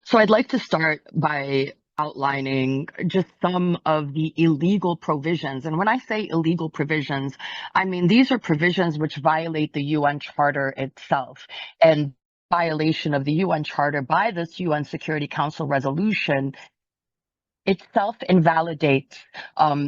So I'd like to start by outlining just some of the illegal provisions. And when I say illegal provisions, I mean these are provisions which violate the UN Charter itself. And violation of the UN Charter by this UN Security Council resolution itself invalidates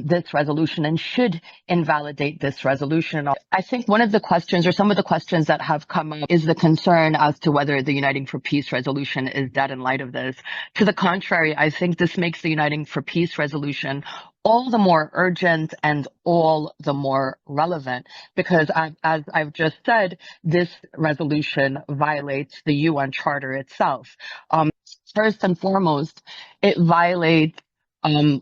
this resolution and should invalidate this resolution. I think one of the questions or some of the questions that have come up is the concern as to whether the Uniting for Peace resolution is dead in light of this. To the contrary, I think this makes the Uniting for Peace resolution all the more urgent and all the more relevant because as I've just said, this resolution violates the UN Charter itself. First and foremost, it violates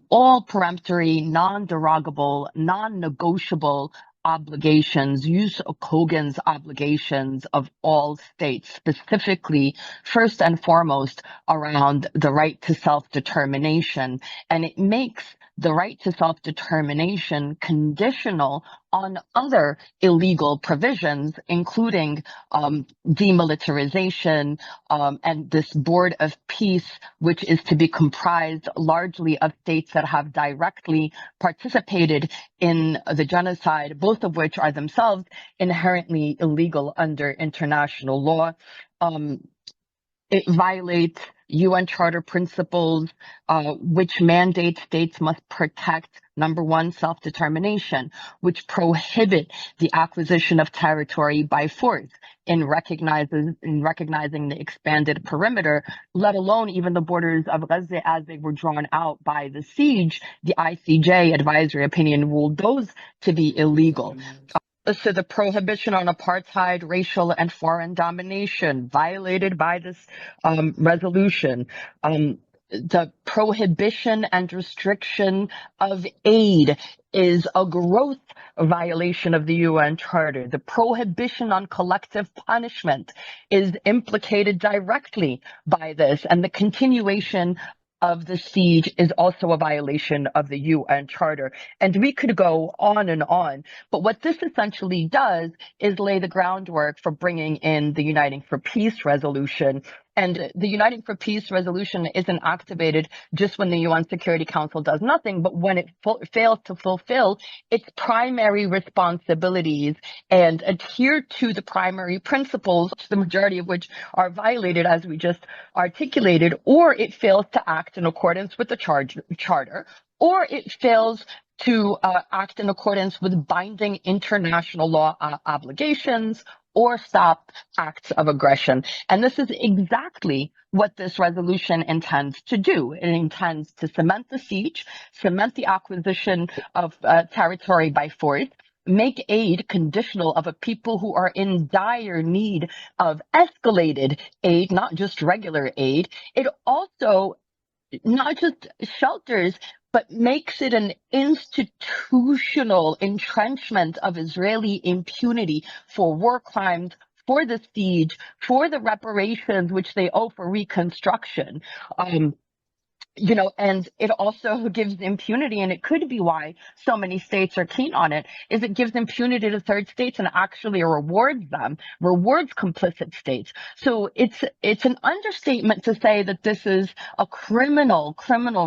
all peremptory, non-derogable, non-negotiable obligations, use of Kogan's obligations of all states, specifically, first and foremost, around the right to self-determination. And it makes the right to self-determination conditional on other illegal provisions, including demilitarization and this Board of Peace, which is to be comprised largely of states that have directly participated in the genocide, both of which are themselves inherently illegal under international law. It violates UN Charter principles, which mandate states must protect, number one, self-determination, which prohibit the acquisition of territory by force in recognizing the expanded perimeter, let alone even the borders of Gaza as they were drawn out by the siege. The ICJ advisory opinion ruled those to be illegal. So the prohibition on apartheid, racial and foreign domination violated by this resolution. The prohibition and restriction of aid is a gross violation of the UN Charter. The prohibition on collective punishment is implicated directly by this, and the continuation of the siege is also a violation of the UN Charter. And we could go on and on, but what this essentially does is lay the groundwork for bringing in the Uniting for Peace resolution. And the Uniting for Peace resolution isn't activated just when the UN Security Council does nothing, but when it fails to fulfill its primary responsibilities and adhere to the primary principles, the majority of which are violated, as we just articulated, or it fails to act in accordance with the charter, or it fails to act in accordance with binding international law obligations, or stop acts of aggression. And this is exactly what this resolution intends to do. It intends to cement the siege, cement the acquisition of territory by force, make aid conditional of a people who are in dire need of escalated aid, not just regular aid. It also not just shelters, but makes it an institutional entrenchment of Israeli impunity for war crimes, for the siege, for the reparations which they owe for reconstruction. And it also gives impunity, and it could be why so many states are keen on it, is it gives impunity to third states and actually rewards them, rewards complicit states. So it's an understatement to say that this is a criminal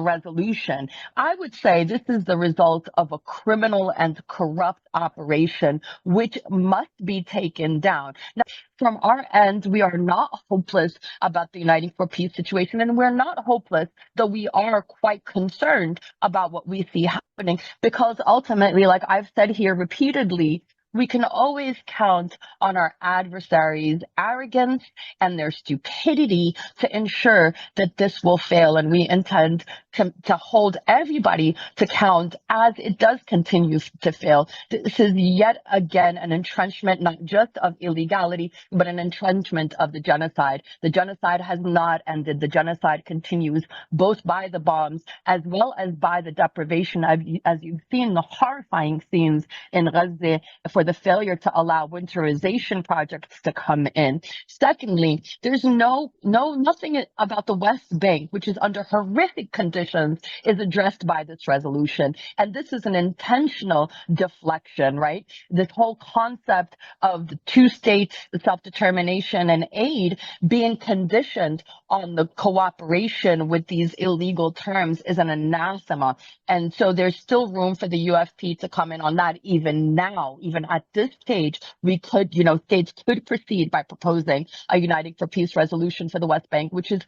resolution. I would say this is the result of a criminal and corrupt operation, which must be taken down. Now, from our end, we are not hopeless about the Uniting for Peace situation, and we're not hopeless, though we are quite concerned about what we see happening, because ultimately, like I've said here repeatedly, we can always count on our adversaries' arrogance and their stupidity to ensure that this will fail. And we intend to hold everybody to count as it does continue to fail. This is yet again an entrenchment, not just of illegality, but an entrenchment of the genocide. The genocide has not ended. The genocide continues both by the bombs as well as by the deprivation, as you've seen the horrifying scenes in Gaza for the failure to allow winterization projects to come in. Secondly, there's nothing about the West Bank, which is under horrific conditions conditions is addressed by this resolution. And this is an intentional deflection, right? This whole concept of the two-state self-determination and aid being conditioned on the cooperation with these illegal terms is an anathema. And so there's still room for the UfP to come in on that even now, even at this stage. We could, states could proceed by proposing a Uniting for Peace resolution for the West Bank, which is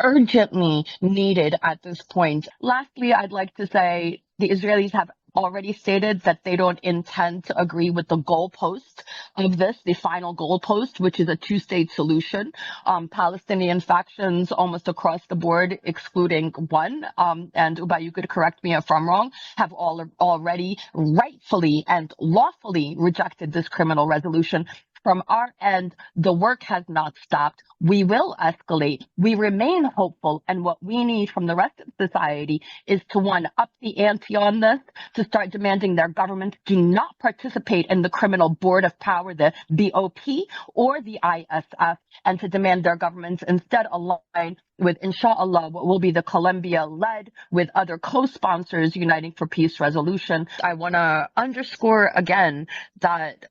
urgently needed at this point. Lastly, I'd like to say the Israelis have already stated that they don't intend to agree with the goalpost of this, the final goalpost, which is a two-state solution. Palestinian factions almost across the board, excluding one, and Ubay, you could correct me if I'm wrong, have already rightfully and lawfully rejected this criminal resolution. From our end, the work has not stopped. We will escalate. We remain hopeful. And what we need from the rest of society is to, one, up the ante on this, to start demanding their governments do not participate in the criminal board of power, the BOP, or the ISF, and to demand their governments instead align with, inshallah, what will be the Colombia-led, with other co-sponsors, Uniting for Peace resolution. I want to underscore again that,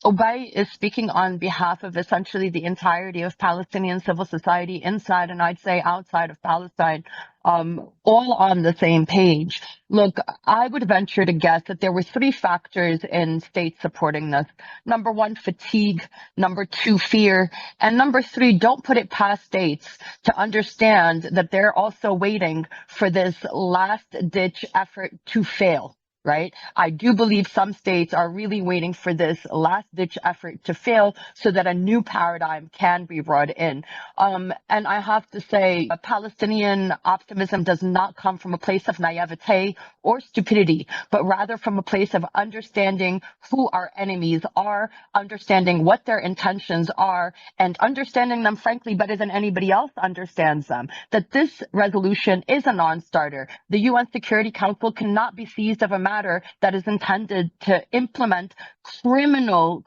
Ubay is speaking on behalf of essentially the entirety of Palestinian civil society inside and I'd say outside of Palestine, all on the same page. Look, I would venture to guess that there were three factors in states supporting this. Number one, fatigue. Number two, fear. And number three, don't put it past states to understand that they're also waiting for this last-ditch effort to fail. Right? I do believe some states are really waiting for this last-ditch effort to fail so that a new paradigm can be brought in. And I have to say, Palestinian optimism does not come from a place of naivete or stupidity, but rather from a place of understanding who our enemies are, understanding what their intentions are, and understanding them, frankly, better than anybody else understands them. That this resolution is a non-starter. The UN Security Council cannot be seized of a matter that is intended to implement criminal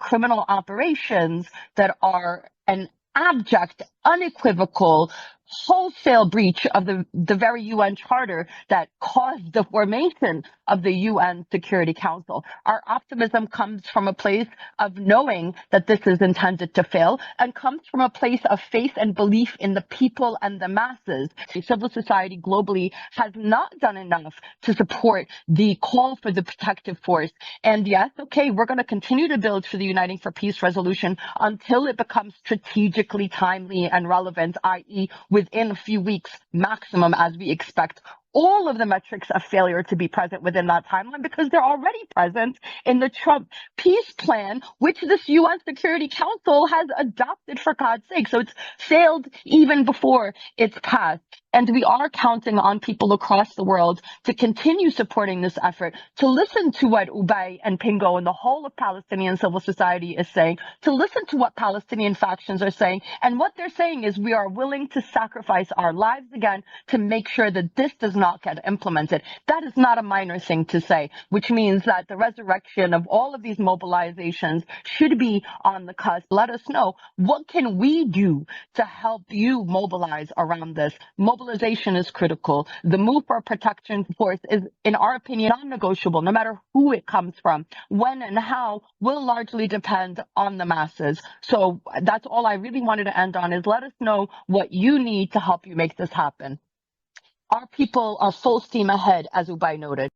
operations that are an abject, unequivocal, wholesale breach of the very UN Charter that caused the formation of the UN Security Council. Our optimism comes from a place of knowing that this is intended to fail and comes from a place of faith and belief in the people and the masses. Civil society globally has not done enough to support the call for the protective force. And yes, okay, we're going to continue to build for the Uniting for Peace resolution until it becomes strategically timely and relevant, i.e. within a few weeks maximum, as we expect all of the metrics of failure to be present within that timeline, because they're already present in the Trump peace plan, which this UN Security Council has adopted, for God's sake. So it's failed even before it's passed. And we are counting on people across the world to continue supporting this effort, to listen to what Ubay and Pingo and the whole of Palestinian civil society is saying, to listen to what Palestinian factions are saying. And what they're saying is we are willing to sacrifice our lives again to make sure that this does not get implemented. That is not a minor thing to say, which means that the resurrection of all of these mobilizations should be on the cusp. Let us know, what can we do to help you mobilize around this? Mobilization is critical. The move for a protection force is, in our opinion, non-negotiable, no matter who it comes from. When and how will largely depend on the masses. So that's all I really wanted to end on, is let us know what you need to help you make this happen. Our people are full steam ahead, as Ubay noted.